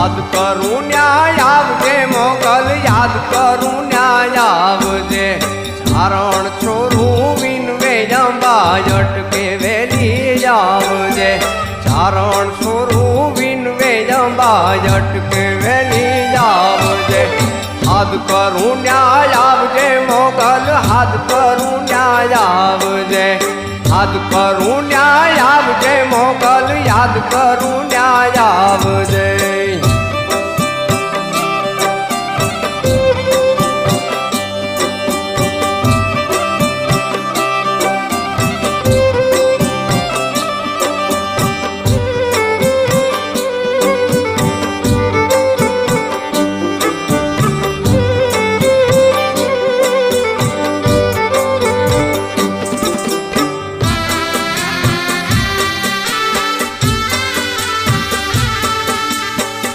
યાદ કરું ન્યાય આવજે મોગલ યાદ કરું ન્યાય આવજે ચારણ છોરું વિનવે અંબા અટકે વેલી આવજે ચારણ છોરું વિનવે અંબા અટકે વેલી આવજે હાથ કરું ન્યાય આવજે મોગલ હાથ કરું